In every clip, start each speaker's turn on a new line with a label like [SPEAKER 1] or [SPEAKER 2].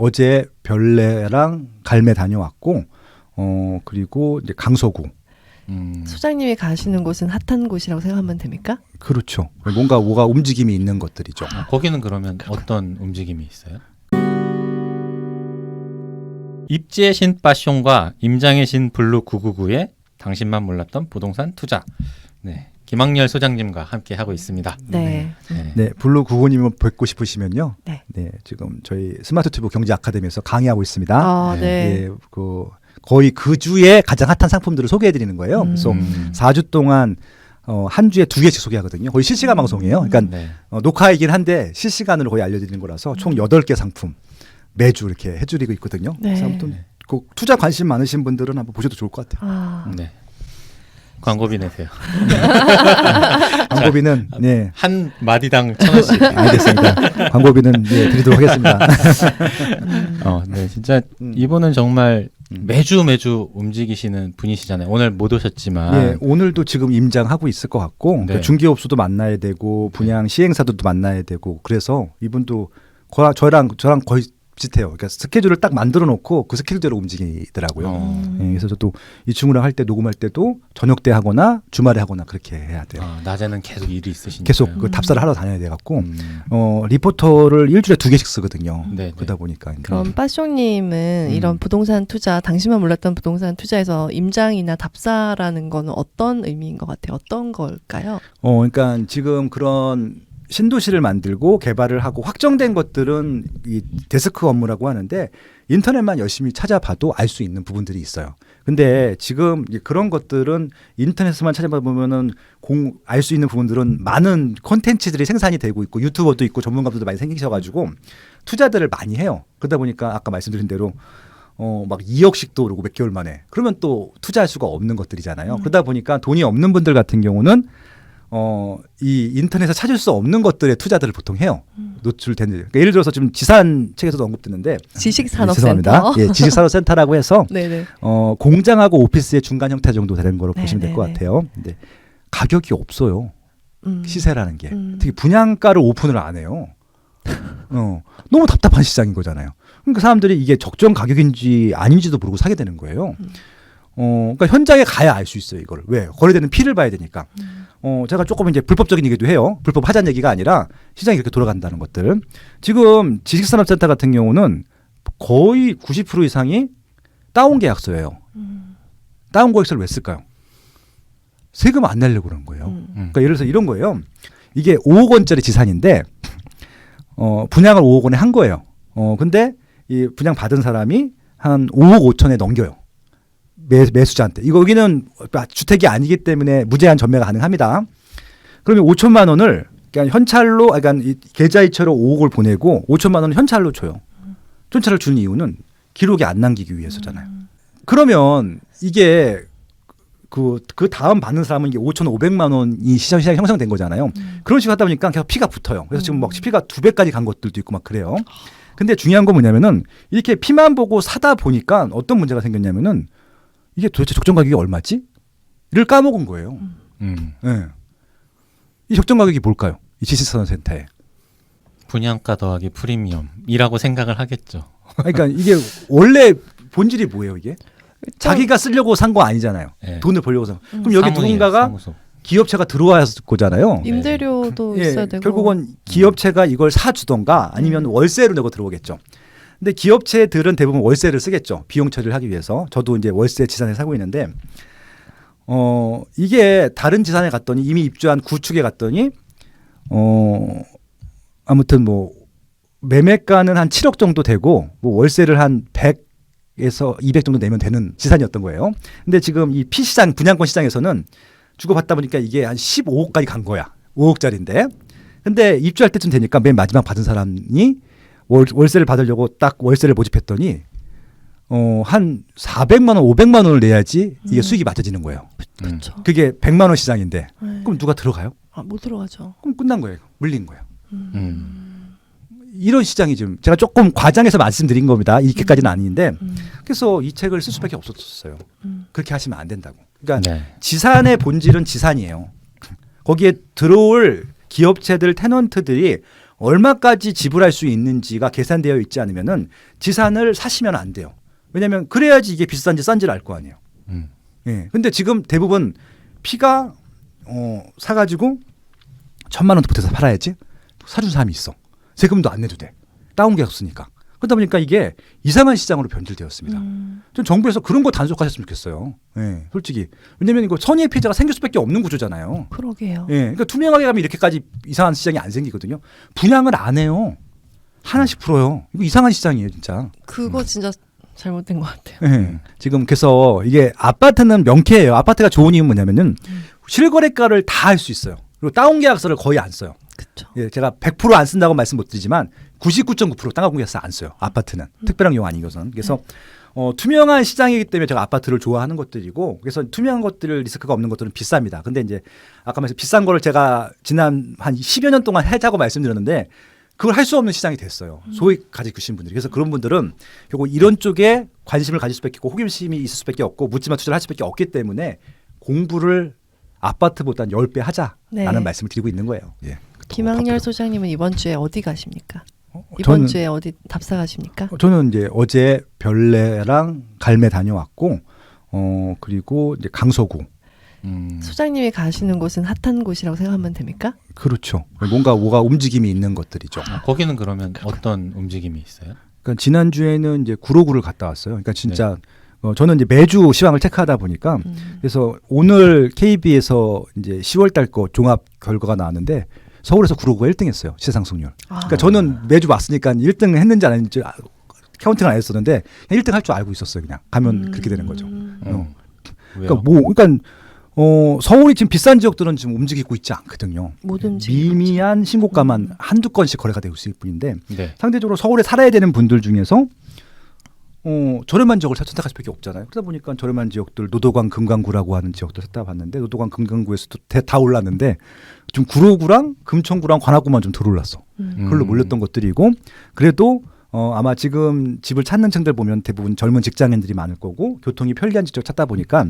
[SPEAKER 1] 어제 별내랑 갈매 다녀왔고 그리고 이제 강서구.
[SPEAKER 2] 소장님이 가시는 곳은 핫한 곳이라고 생각하면 됩니까?
[SPEAKER 1] 그렇죠. 뭔가 뭐가 움직임이 있는 것들이죠.
[SPEAKER 3] 거기는 그러면 어떤 움직임이 있어요? 입지의 신 빠숑과 임장의 신 블루 999의 당신만 몰랐던 부동산 투자. 네, 김학렬 소장님과 함께 하고 있습니다.
[SPEAKER 2] 네.
[SPEAKER 1] 네, 블루 999님을 뵙고 싶으시면요.
[SPEAKER 2] 네.
[SPEAKER 1] 네, 지금 저희 스마트튜브 경제 아카데미에서 강의하고 있습니다.
[SPEAKER 2] 네.
[SPEAKER 1] 네, 거의 그 주에 가장 핫한 상품들을 소개해드리는 거예요. 그래서 4주 동안 한 주에 2개씩 소개하거든요. 거의 실시간 방송이에요. 그러니까
[SPEAKER 3] 네.
[SPEAKER 1] 녹화이긴 한데 실시간으로 거의 알려드리는 거라서 총 8개 상품 매주 이렇게 해드리고 있거든요.
[SPEAKER 2] 네.
[SPEAKER 1] 그래서 아무튼 그 투자 관심 많으신 분들은 한번 보셔도 좋을 것 같아요.
[SPEAKER 3] 네. 광고비 내세요.
[SPEAKER 1] 광고비는 네.
[SPEAKER 3] 한 마디당 1,000원씩.
[SPEAKER 1] 알겠습니다. 광고비는 드리도록 하겠습니다.
[SPEAKER 3] 네, 진짜 이분은 정말 매주 움직이시는 분이시잖아요. 오늘 못 오셨지만.
[SPEAKER 1] 예, 오늘도 지금 임장하고 있을 것 같고
[SPEAKER 3] 네.
[SPEAKER 1] 그러니까 중개업소도 만나야 되고 분양 시행사들도 만나야 되고 그래서 이분도 저랑 거의 비슷해요. 그러니까 스케줄을 딱 만들어 놓고 그 스케줄대로 움직이더라고요. 예, 그래서 저도 이 친구랑 할 때 녹음할 때도 저녁 때 하거나 주말에 하거나 그렇게 해야 돼요.
[SPEAKER 3] 낮에는 계속 일이 있으시니까.
[SPEAKER 1] 계속 그 답사를 하러 다녀야 돼 갖고 리포터를 일주일에 2개씩 쓰거든요.
[SPEAKER 3] 네,
[SPEAKER 1] 그러다 보니까
[SPEAKER 2] 그럼 빠숑님은 이런 부동산 투자, 당신만 몰랐던 부동산 투자에서 임장이나 답사라는 거는 어떤 의미인 것 같아요? 어떤 걸까요?
[SPEAKER 1] 그러니까 지금 그런 신도시를 만들고 개발을 하고 확정된 것들은 이 데스크 업무라고 하는데 인터넷만 열심히 찾아봐도 알 수 있는 부분들이 있어요. 근데 지금 그런 것들은 인터넷에서만 찾아보면은 알 수 있는 부분들은 많은 콘텐츠들이 생산이 되고 있고 유튜버도 있고 전문가들도 많이 생기셔가지고 투자들을 많이 해요. 그러다 보니까 아까 말씀드린 대로 막 2억씩도 오르고 몇 개월 만에 그러면 또 투자할 수가 없는 것들이잖아요. 그러다 보니까 돈이 없는 분들 같은 경우는 이 인터넷에서 찾을 수 없는 것들의 투자들을 보통 해요. 노출된. 그러니까 예를 들어서 지금 지산 책에서도 언급됐는데
[SPEAKER 2] 지식산업센터.
[SPEAKER 1] 예, 지식산업센터라고 해서
[SPEAKER 2] 네네.
[SPEAKER 1] 공장하고 오피스의 중간 형태 정도 되는 거로 보시면 될 것
[SPEAKER 2] 네네네.
[SPEAKER 1] 같아요. 근데 가격이 없어요. 시세라는 게. 특히 분양가를 오픈을 안 해요. 너무 답답한 시장인 거잖아요. 그러니까 사람들이 이게 적정 가격인지 아닌지도 모르고 사게 되는 거예요. 그러니까 현장에 가야 알 수 있어요, 이거를. 왜? 거래되는 피를 봐야 되니까. 제가 조금 이제 불법적인 얘기도 해요. 불법 하자는 얘기가 아니라 시장이 그렇게 돌아간다는 것들. 지금 지식산업센터 같은 경우는 거의 90% 이상이 다운 계약서예요. 다운 계약서를 왜 쓸까요? 세금 안 내려고 그러는 거예요. 그러니까 예를 들어서 이런 거예요. 이게 5억 원짜리 지산인데 분양을 5억 원에 한 거예요. 근데 이 분양 받은 사람이 한 5억 5천에 넘겨요. 매수자한테. 여기는 주택이 아니기 때문에 무제한 전매가 가능합니다. 그러면 5천만 원을 그러니까 현찰로, 그러니까 계좌이체로 5억을 보내고 5천만 원을 현찰로 줘요. 현찰을 준 이유는 기록에 안 남기기 위해서잖아요. 그러면 이게 그 다음 받는 사람은 이게 5,500만 원이 시장이 형성된 거잖아요. 그런 식으로 하다 보니까 계속 피가 붙어요. 그래서 지금 막 피가 2배까지 간 것들도 있고 막 그래요. 근데 중요한 건 뭐냐면은 이렇게 피만 보고 사다 보니까 어떤 문제가 생겼냐면은 이게 도대체 적정 가격이 얼마지? 를 까먹은 거예요. 네. 이 적정 가격이 뭘까요? 이 지식산업센터에.
[SPEAKER 3] 분양가 더하기 프리미엄이라고 생각을 하겠죠.
[SPEAKER 1] 그러니까 이게 원래 본질이 뭐예요, 이게? 자기가 쓰려고 산 거 아니잖아요.
[SPEAKER 3] 네.
[SPEAKER 1] 돈을 벌려고 산 거. 그럼 여기
[SPEAKER 3] 사무이에요,
[SPEAKER 1] 누군가가
[SPEAKER 3] 사무소.
[SPEAKER 1] 기업체가 들어와야 할 거잖아요.
[SPEAKER 2] 임대료도
[SPEAKER 1] 예,
[SPEAKER 2] 있어야 되고.
[SPEAKER 1] 결국은 기업체가 이걸 사주던가 아니면 월세로 내고 들어오겠죠. 근데 기업체들은 대부분 월세를 쓰겠죠. 비용 처리를 하기 위해서. 저도 이제 월세 지산에 살고 있는데 이게 다른 지산에 갔더니 이미 입주한 구축에 갔더니 아무튼 뭐 매매가는 한 7억 정도 되고 뭐 월세를 한 100에서 200 정도 내면 되는 지산이었던 거예요. 근데 지금 이 피시장 분양권 시장에서는 주고받다 보니까 이게 한 15억까지 간 거야. 5억짜리인데. 근데 입주할 때쯤 되니까 맨 마지막 받은 사람이 월세를 받으려고 딱 월세를 모집했더니 한 400만 원, 500만 원을 내야지 이게 수익이 맞춰지는 거예요.
[SPEAKER 2] 그렇죠.
[SPEAKER 1] 그게 100만 원 시장인데
[SPEAKER 2] 네.
[SPEAKER 1] 그럼 누가 들어가요?
[SPEAKER 2] 못 들어가죠.
[SPEAKER 1] 그럼 끝난 거예요. 물린 거예요. 이런 시장이 좀 제가 조금 과장해서 말씀드린 겁니다. 이렇게까지는 아닌데 그래서 이 책을 쓸 수밖에 없었어요. 그렇게 하시면 안 된다고. 그러니까
[SPEAKER 3] 네.
[SPEAKER 1] 지산의 본질은 지산이에요. 거기에 들어올 기업체들, 테넌트들이 얼마까지 지불할 수 있는지가 계산되어 있지 않으면은 지산을 사시면 안 돼요. 왜냐하면 그래야지 이게 비싼지 싼지를 알 거 아니에요. 예. 근데 지금 대부분 피가 사가지고 1,000만 원 보태서 팔아야지 사준 사람이 있어. 세금도 안 내도 돼. 다운 계약서니까. 그러다 보니까 이게 이상한 시장으로 변질되었습니다. 좀 정부에서 그런 거 단속하셨으면 좋겠어요. 예, 솔직히. 왜냐면 이거 선의의 피해자가 생길 수밖에 없는 구조잖아요.
[SPEAKER 2] 그러게요.
[SPEAKER 1] 예, 그러니까 투명하게 가면 이렇게까지 이상한 시장이 안 생기거든요. 분양을 안 해요. 하나씩 풀어요. 이거 이상한 시장이에요, 진짜.
[SPEAKER 2] 그거 진짜 잘못된 것 같아요.
[SPEAKER 1] 예. 지금 그래서 이게 아파트는 명쾌해요. 아파트가 좋은 이유는 뭐냐면은 실거래가를 다 할 수 있어요. 그리고 다운 계약서를 거의 안 써요.
[SPEAKER 2] 그렇죠.
[SPEAKER 1] 예, 제가 100% 안 쓴다고 말씀 못 드리지만 99.9% 땅가공 계약서 안 써요. 아파트는 특별한 경우 아니고선. 그래서 투명한 시장이기 때문에 제가 아파트를 좋아하는 것들이고, 그래서 투명한 것들 리스크가 없는 것들은 비쌉니다. 근데 이제 아까 말씀 비싼 거를 제가 지난 한 10여 년 동안 하자고 말씀드렸는데 그걸 할 수 없는 시장이 됐어요. 소위 가지고 계신 분들이. 그래서 그런 분들은 결국 이런 쪽에 관심을 가질 수밖에 없고 호기심이 있을 수밖에 없고 묻지마 투자를 할 수밖에 없기 때문에 공부를 아파트보다는 10배 하자라는 말씀을 드리고 있는 거예요. 예.
[SPEAKER 2] 김학렬 소장님은 이번 주에 어디 가십니까? 이번 주에 어디 답사 가십니까?
[SPEAKER 1] 저는 이제 어제 별내랑 갈매 다녀왔고, 그리고 이제 강서구.
[SPEAKER 2] 소장님이 가시는 곳은 핫한 곳이라고 생각하면 됩니까?
[SPEAKER 1] 그렇죠. 뭐가 움직임이 있는 것들이죠.
[SPEAKER 3] 거기는 그러면 어떤 움직임이 있어요?
[SPEAKER 1] 그러니까 지난 주에는 이제 구로구를 갔다 왔어요. 그러니까 진짜 저는 이제 매주 시황을 체크하다 보니까 그래서 오늘 KB에서 이제 10월달 거 종합 결과가 나왔는데 서울에서 구로구가 1등했어요. 시세 상승률. 그러니까 저는 매주 왔으니까 1등 했는지 안 했는지 카운팅을 안 했었는데 1등 할 줄 알고 있었어요. 그냥 가면 그렇게 되는 거죠. 그러니까 서울이 지금 비싼 지역들은 지금 움직이고 있지 않거든요.
[SPEAKER 2] 못 움직이고
[SPEAKER 1] 미미한 신고가만 한두 건씩 거래가 되고 있을 뿐인데
[SPEAKER 3] 네.
[SPEAKER 1] 상대적으로 서울에 살아야 되는 분들 중에서 저렴한 지역을 선택할 수밖에 없잖아요. 그러다 보니까 저렴한 지역들 노도강 금강구라고 하는 지역도 찾아봤는데 노도강 금강구에서도 다 올랐는데 좀 구로구랑 금천구랑 관악구만 좀 덜 올랐어. 그걸로 몰렸던 것들이고 그래도 아마 지금 집을 찾는 층들 보면 대부분 젊은 직장인들이 많을 거고 교통이 편리한 지역 찾다 보니까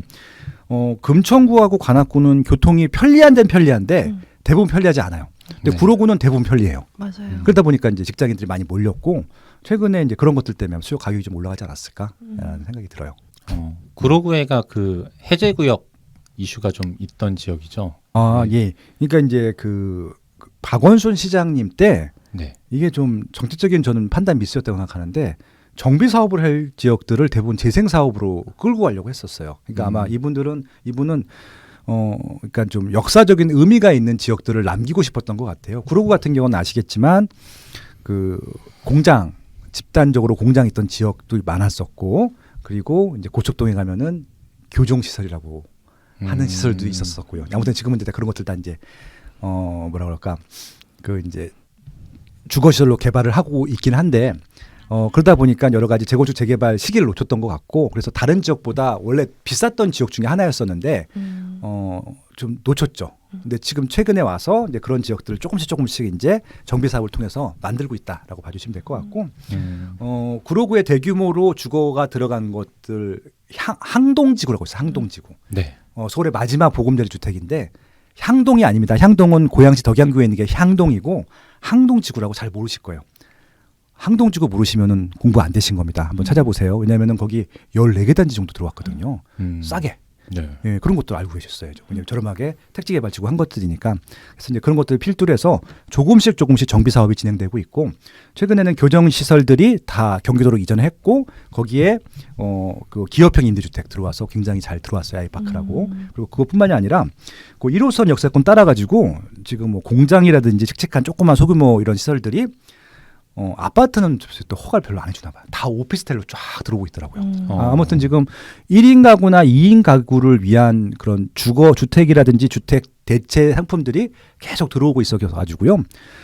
[SPEAKER 1] 금천구하고 관악구는 교통이 편리한 데는 편리한데 대부분 편리하지 않아요. 근데 구로구는 대부분 편리해요.
[SPEAKER 2] 맞아요.
[SPEAKER 1] 그러다 보니까 이제 직장인들이 많이 몰렸고 최근에 이제 그런 것들 때문에 수요 가격이 좀 올라가지 않았을까라는 생각이 들어요.
[SPEAKER 3] 구로구에가 그 해제구역 이슈가 좀 있던 지역이죠.
[SPEAKER 1] 아, 예. 그러니까 이제 그 박원순 시장님 때
[SPEAKER 3] 네.
[SPEAKER 1] 이게 좀 정치적인 저는 판단 미스였다고 생각하는데 정비 사업을 할 지역들을 대부분 재생 사업으로 끌고 가려고 했었어요. 그러니까 아마 이분은 그러니까 좀 역사적인 의미가 있는 지역들을 남기고 싶었던 것 같아요. 구로구 같은 경우는 아시겠지만 그 공장 집단적으로 공장 있던 지역도 많았었고 그리고 이제 고척동에 가면은 교정 시설이라고 하는 시설도 있었었고요. 아무튼 지금은 이제 그런 것들 다 이제 뭐라 그럴까 그 이제 주거 시설로 개발을 하고 있긴 한데 그러다 보니까 여러 가지 재건축 재개발 시기를 놓쳤던 것 같고 그래서 다른 지역보다 원래 비쌌던 지역 중에 하나였었는데 좀 놓쳤죠. 근데 지금 최근에 와서 이제 그런 지역들을 조금씩 이제 정비 사업을 통해서 만들고 있다라고 봐주시면 될 것 같고 구로구에 대규모로 주거가 들어간 것들 항동지구라고 있어요. 항동지구.
[SPEAKER 3] 네.
[SPEAKER 1] 서울의 마지막 보금자리 주택인데 향동이 아닙니다. 향동은 고양시 덕양구에 있는 게 향동이고 항동지구라고 잘 모르실 거예요. 항동지구 모르시면은 공부 안 되신 겁니다. 한번 찾아보세요. 왜냐하면은 거기 14개 단지 정도 들어왔거든요. 싸게.
[SPEAKER 3] 네.
[SPEAKER 1] 예, 그런 것도 알고 계셨어야죠. 왜냐하면 저렴하게 택지 개발지구 한 것들이니까. 그래서 이제 그런 것들을 필두로 해서 조금씩 정비 사업이 진행되고 있고 최근에는 교정 시설들이 다 경기도로 이전했고 거기에 그 기업형 임대주택 들어와서 굉장히 잘 들어왔어요. 아이파크라고. 그리고 그것뿐만이 아니라 그 1호선 역세권 따라가지고 지금 뭐 공장이라든지 칙칙한 조그만 소규모 이런 시설들이 아파트는 또 허가를 별로 안 해주나 봐요. 다 오피스텔로 쫙 들어오고 있더라고요. 아무튼 지금 1인 가구나 2인 가구를 위한 그런 주택이라든지 주택 대체 상품들이 계속 들어오고 있어가지고요.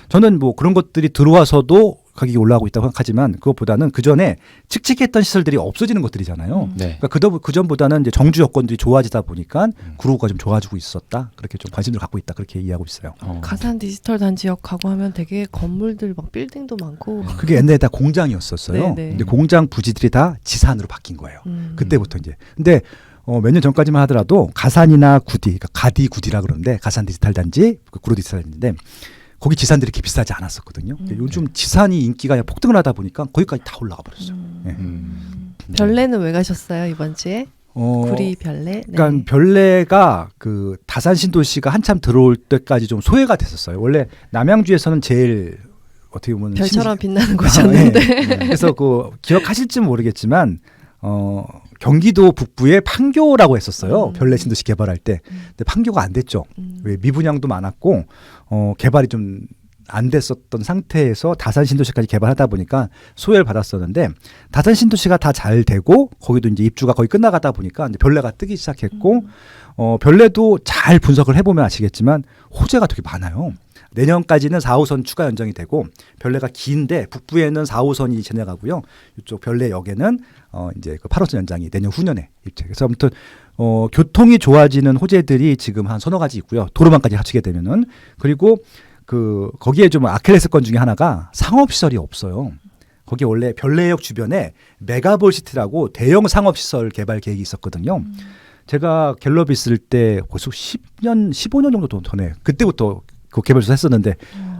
[SPEAKER 1] 저는 뭐 그런 것들이 들어와서도 가격이 올라가고 있다고 생각하지만 그것보다는 그 전에 칙칙했던 시설들이 없어지는 것들이잖아요.
[SPEAKER 3] 네.
[SPEAKER 1] 그러니까 그 전보다는 이제 정주 여건들이 좋아지다 보니까 구로구가 좀 좋아지고 있었다. 그렇게 좀 관심을 갖고 있다. 그렇게 이해하고 있어요.
[SPEAKER 2] 가산 디지털 단지역 가고 하면 되게 건물들 막 빌딩도 많고.
[SPEAKER 1] 그게 옛날에 다 공장이었었어요.
[SPEAKER 2] 네네.
[SPEAKER 1] 근데 공장 부지들이 다 지산으로 바뀐 거예요. 그때부터 이제. 근데 몇 년 전까지만 하더라도 가산이나 구디, 그러니까 가디 구디라 그러는데 가산 디지털 단지, 구로 디지털 단지인데 거기 지산들이 그렇게 비싸지 않았었거든요. 요즘 지산이 인기가 그냥 폭등을 하다 보니까 거기까지 다 올라가 버렸어요. 예.
[SPEAKER 2] 별내는 왜 가셨어요 이번 주에? 구리 별내.
[SPEAKER 1] 그러니까
[SPEAKER 2] 네.
[SPEAKER 1] 별내가 그 다산 신도시가 한참 들어올 때까지 좀 소외가 됐었어요. 원래 남양주에서는 제일 어떻게 보면
[SPEAKER 2] 별처럼 빛나는 곳이었는데.
[SPEAKER 1] 네. 그래서 그 기억하실지 모르겠지만 경기도 북부에 판교라고 했었어요. 별내 신도시 개발할 때. 근데 판교가 안 됐죠. 왜 미분양도 많았고 개발이 좀 안 됐었던 상태에서 다산 신도시까지 개발하다 보니까 소외를 받았었는데 다산 신도시가 다 잘 되고 거기도 이제 입주가 거의 끝나가다 보니까 이제 별내가 뜨기 시작했고 별내도 잘 분석을 해보면 아시겠지만 호재가 되게 많아요. 내년까지는 4호선 추가 연장이 되고 별내가 긴데 북부에는 4호선이 지나가고요. 이쪽 별내역에는 이제 그 8호선 연장이 내년 후년에 입주. 그래서 아무튼 교통이 좋아지는 호재들이 지금 한 서너 가지 있고요. 도로망까지 갖추게 되면은 그리고 거기에 좀 아킬레스건 중에 하나가 상업시설이 없어요. 거기 원래 별내역 주변에 메가볼시티라고 대형 상업시설 개발 계획이 있었거든요. 제가 갤럽 있을 때 벌써 10년, 15년 정도 전에 그때부터 그 개발을 했었는데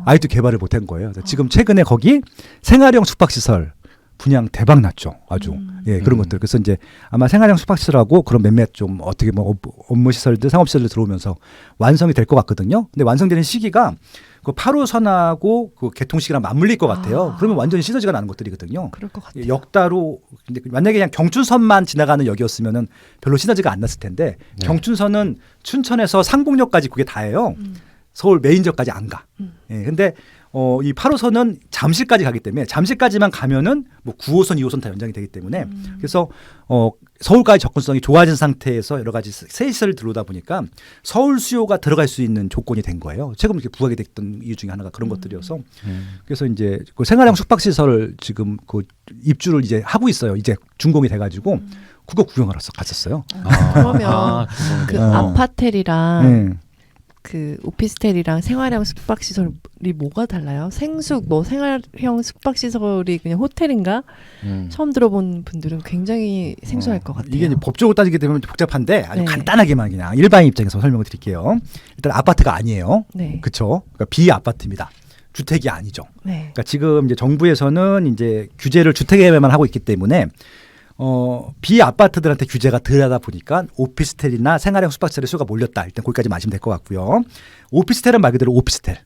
[SPEAKER 1] 아직도 개발을 못한 거예요. 지금 최근에 거기 생활형 숙박시설 분양 대박 났죠. 아주. 예, 그런 것들. 그래서 이제 아마 생활형 숙박시설하고 그런 몇몇 좀 어떻게 뭐 업무시설들, 상업시설들 들어오면서 완성이 될 것 같거든요. 근데 완성되는 시기가 그 8호선하고 그 개통 시기랑 맞물릴 것 같아요. 그러면 완전히 시너지가 나는 것들이거든요.
[SPEAKER 2] 그럴 것 같아요.
[SPEAKER 1] 역다로 근데 만약에 그냥 경춘선만 지나가는 역이었으면은 별로 시너지가 안 났을 텐데 경춘선은 춘천에서 상봉역까지 그게 다예요. 서울 메인역까지 안 가. 예, 근데 이 8호선은 잠실까지 가기 때문에 잠실까지만 가면은 뭐 9호선, 2호선 다 연장이 되기 때문에 그래서 서울까지 접근성이 좋아진 상태에서 여러 가지 새 시설을 들어오다 보니까 서울 수요가 들어갈 수 있는 조건이 된 거예요. 최근 이렇게 부각이 됐던 이유 중에 하나가 그런 것들이어서 그래서 이제 그 생활형 숙박시설을 지금 그 입주를 이제 하고 있어요. 이제 준공이 돼가지고 그거 구경하러 갔었어요.
[SPEAKER 2] 그러면 그 아파텔이랑 그 오피스텔이랑 생활형 숙박시설이 뭐가 달라요? 생숙 뭐 생활형 숙박시설이 그냥 호텔인가? 처음 들어본 분들은 굉장히 생소할 것 같아요.
[SPEAKER 1] 이게 이제 법적으로 따지게 되면 복잡한데 아주
[SPEAKER 2] 네.
[SPEAKER 1] 간단하게만 그냥 일반인 입장에서 설명을 드릴게요. 일단 아파트가 아니에요.
[SPEAKER 2] 네.
[SPEAKER 1] 그렇죠? 그러니까 비아파트입니다. 주택이 아니죠.
[SPEAKER 2] 네.
[SPEAKER 1] 그러니까 지금 이제 정부에서는 이제 규제를 주택에만 하고 있기 때문에 비아파트들한테 규제가 덜하다 보니까 오피스텔이나 생활형 숙박시설의 수가 몰렸다. 일단 거기까지 마시면 될 것 같고요. 오피스텔은 말 그대로 오피스텔.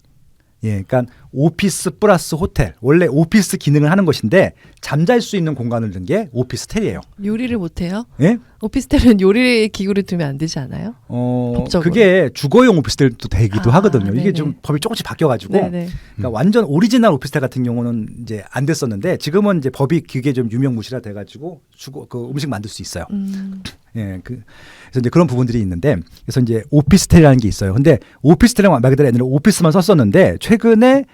[SPEAKER 1] 예, 그러니까 오피스 플러스 호텔. 원래 오피스 기능을 하는 것인데 잠잘 수 있는 공간을 넣은 게 오피스텔이에요.
[SPEAKER 2] 요리를 못해요?
[SPEAKER 1] 예?
[SPEAKER 2] 오피스텔은 요리 기구를 두면 안 되지 않아요? 법적으로.
[SPEAKER 1] 그게 주거용 오피스텔도 되기도 하거든요. 이게
[SPEAKER 2] 네네.
[SPEAKER 1] 좀 법이 조금씩 바뀌어가지고
[SPEAKER 2] 네네.
[SPEAKER 1] 그러니까 완전 오리지널 오피스텔 같은 경우는 이제 안 됐었는데 지금은 이제 법이 그게 좀 유명무실화 돼가지고 그 음식 만들 수 있어요. 예, 그래서 이제 그런 부분들이 있는데 그래서 이제 오피스텔이라는 게 있어요. 근데 오피스텔은 말 그대로 옛날에 오피스만 썼었는데 최근에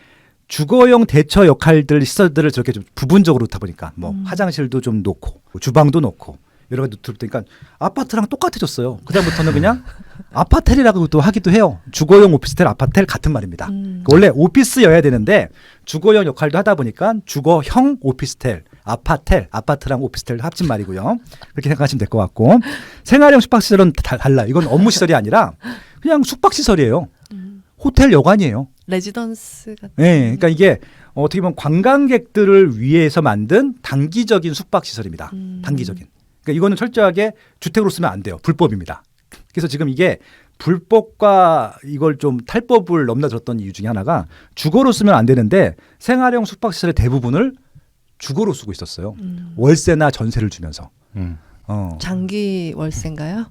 [SPEAKER 1] 주거용 대처 역할들 시설들을 저렇게 좀 부분적으로 놓다 보니까 뭐 화장실도 좀 놓고 주방도 놓고 여러 가지 들으니까 아파트랑 똑같아졌어요. 그다음부터는 그냥 아파텔이라고 또 하기도 해요. 주거용 오피스텔, 아파텔 같은 말입니다. 원래 오피스여야 되는데 주거용 역할도 하다 보니까 주거형 오피스텔, 아파텔, 아파트랑 오피스텔 합친 말이고요. 그렇게 생각하시면 될 것 같고 생활형 숙박시설은 달라요. 이건 업무시설이 아니라 그냥 숙박시설이에요. 호텔 여관이에요.
[SPEAKER 2] 레지던스 같은.
[SPEAKER 1] 네, 그러니까 이게 어떻게 보면 관광객들을 위해서 만든 단기적인 숙박시설입니다. 단기적인. 그러니까 이거는 철저하게 주택으로 쓰면 안 돼요. 불법입니다. 그래서 지금 이게 불법과 이걸 좀 탈법을 넘나들었던 이유 중에 하나가 주거로 쓰면 안 되는데 생활형 숙박시설의 대부분을 주거로 쓰고 있었어요. 월세나 전세를 주면서.
[SPEAKER 2] 장기 월세인가요?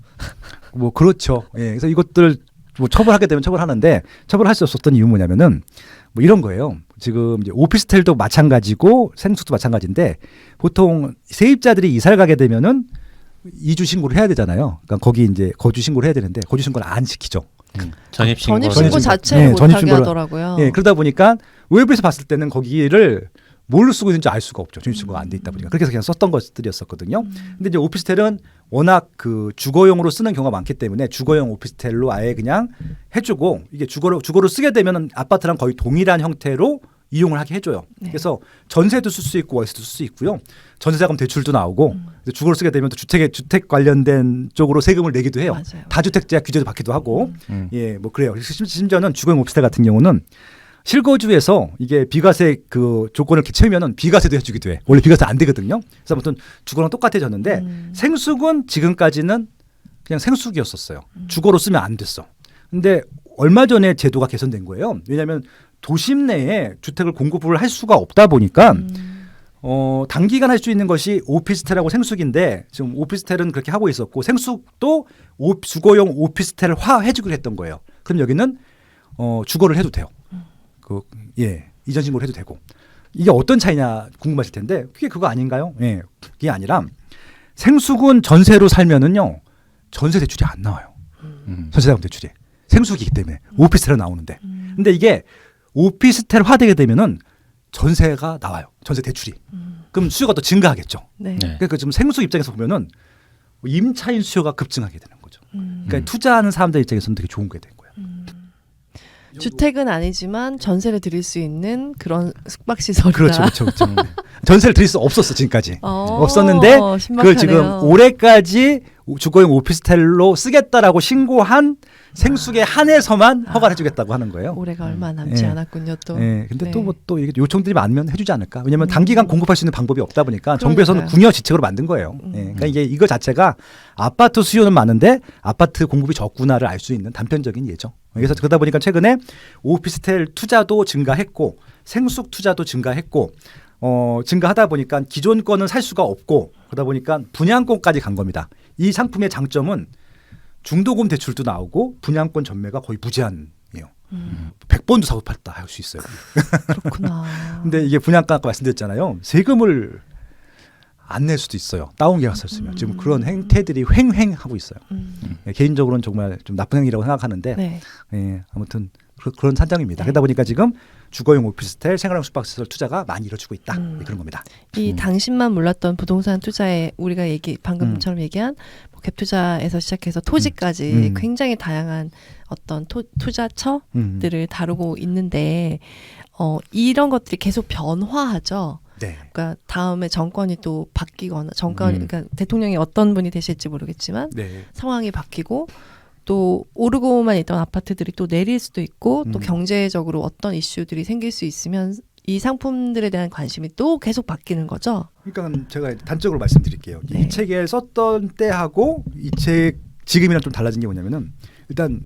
[SPEAKER 1] 뭐 그렇죠. 예, 그래서 이것들 뭐 처벌하게 되면 처벌하는데 처벌할 수 없었던 이유 뭐냐면은 뭐 이런 거예요. 지금 이제 오피스텔도 마찬가지고 생숙도 마찬가지인데 보통 세입자들이 이사를 가게 되면은 이주 신고를 해야 되잖아요. 그러니까 거기 이제 거주 신고를 해야 되는데 거주 신고를 안 시키죠.
[SPEAKER 3] 전입신고.
[SPEAKER 2] 전입신고 자체를
[SPEAKER 1] 네,
[SPEAKER 2] 못하게
[SPEAKER 1] 전입신고를-
[SPEAKER 2] 하더라고요.
[SPEAKER 1] 예, 그러다 보니까 외부에서 봤을 때는 거기를 뭘로 쓰고 있는지 알 수가 없죠. 전입신고가 안 돼 있다 보니까. 그렇게 해서 그냥 썼던 것들이었었거든요. 근데 이제 오피스텔은 워낙 그 주거용으로 쓰는 경우가 많기 때문에 주거용 오피스텔로 아예 그냥 해주고 이게 주거로 쓰게 되면은 아파트랑 거의 동일한 형태로 이용을 하게 해줘요.
[SPEAKER 2] 네.
[SPEAKER 1] 그래서 전세도 쓸 수 있고 월세도 쓸 수 있고요. 전세자금 대출도 나오고 주거로 쓰게 되면 또 주택 관련된 쪽으로 세금을 내기도 해요.
[SPEAKER 2] 맞아요.
[SPEAKER 1] 다주택자 규제도 받기도 하고 예, 뭐 그래요. 심지어는 주거용 오피스텔 같은 경우는 실거주에서 이게 비과세 그 조건을 이렇게 채우면은 비과세도 해주기도 해. 원래 비과세 안 되거든요. 그래서 아무튼 주거랑 똑같아졌는데 생수는 지금까지는 그냥 생수기였었어요. 주거로 쓰면 안 됐어. 근데 얼마 전에 제도가 개선된 거예요. 왜냐하면 도심 내에 주택을 공급을 할 수가 없다 보니까 단기간 할 수 있는 것이 오피스텔하고 생수기인데 지금 오피스텔은 그렇게 하고 있었고 생수도 주거용 오피스텔화 해주기로 했던 거예요. 그럼 여기는 주거를 해도 돼요. 이전 신고를 해도 되고. 이게 어떤 차이냐 궁금하실 텐데 그게 그거 아닌가요? 예, 그게 아니라 생수군 전세로 살면은요 전세 대출이 안 나와요. 전세자금 대출이 생수기이기 때문에 오피스텔은 나오는데. 근데 이게 오피스텔화되게 되면은 전세가 나와요. 전세 대출이. 그럼 수요가 또 증가하겠죠.
[SPEAKER 2] 네.
[SPEAKER 1] 그러니까 지금 생수 입장에서 보면은 임차인 수요가 급증하게 되는 거죠. 그러니까 투자하는 사람들 입장에서는 되게 좋은 게 된 거예요.
[SPEAKER 2] 주택은 아니지만 전세를 드릴 수 있는 그런 숙박시설이다.
[SPEAKER 1] 그렇죠. 전세를 드릴 수 없었어 지금까지. 없었는데
[SPEAKER 2] 신박하네요.
[SPEAKER 1] 그걸 지금 올해까지 주거용 오피스텔로 쓰겠다라고 신고한 생수에 한해서만 허가를 해주겠다고 하는 거예요.
[SPEAKER 2] 올해가 얼마 남지
[SPEAKER 1] 예.
[SPEAKER 2] 않았군요. 또.
[SPEAKER 1] 예. 근데
[SPEAKER 2] 네.
[SPEAKER 1] 또 뭐 또 이게 요청들이 많으면 해주지 않을까? 왜냐하면 단기간 공급할 수 있는 방법이 없다 보니까
[SPEAKER 2] 그러니까요.
[SPEAKER 1] 정부에서는 궁여지책으로 만든 거예요. 예. 그러니까 이거 자체가 아파트 수요는 많은데 아파트 공급이 적구나를 알 수 있는 단편적인 예죠. 그래서 그러다 보니까 최근에 오피스텔 투자도 증가했고 생숙 투자도 증가했고 증가하다 보니까 기존 거는 살 수가 없고 그러다 보니까 분양권까지 간 겁니다. 이 상품의 장점은 중도금 대출도 나오고 분양권 전매가 거의 무제한이에요. 100번도 사고 팔다 할 수 있어요.
[SPEAKER 2] 그렇구나.
[SPEAKER 1] 근데 이게 분양가 아까 말씀드렸잖아요. 세금을 안 낼 수도 있어요. 다운 계약서 쓰면. 지금 그런 행태들이 횡행하고 있어요. 개인적으로는 정말 좀 나쁜 행위라고 생각하는데
[SPEAKER 2] 네.
[SPEAKER 1] 예, 아무튼 그런 산정입니다. 그러다 보니까 지금 주거용 오피스텔, 생활용 숙박시설 투자가 많이 이루어지고 있다. 그런 겁니다.
[SPEAKER 2] 이 당신만 몰랐던 부동산 투자에 우리가 방금처럼 얘기한 뭐 갭 투자에서 시작해서 토지까지 굉장히 다양한 어떤 투자처들을 다루고 있는데 이런 것들이 계속 변화하죠.
[SPEAKER 1] 네.
[SPEAKER 2] 그러니까 다음에 정권이 또 바뀌거나 그러니까 대통령이 어떤 분이 되실지 모르겠지만
[SPEAKER 1] 네.
[SPEAKER 2] 상황이 바뀌고 또 오르고만 있던 아파트들이 또 내릴 수도 있고 또 경제적으로 어떤 이슈들이 생길 수 있으면 이 상품들에 대한 관심이 또 계속 바뀌는 거죠.
[SPEAKER 1] 그러니까 제가 단적으로 말씀드릴게요.
[SPEAKER 2] 네.
[SPEAKER 1] 이 책에 썼던 때하고 이 책 지금이랑 좀 달라진 게 뭐냐면은 일단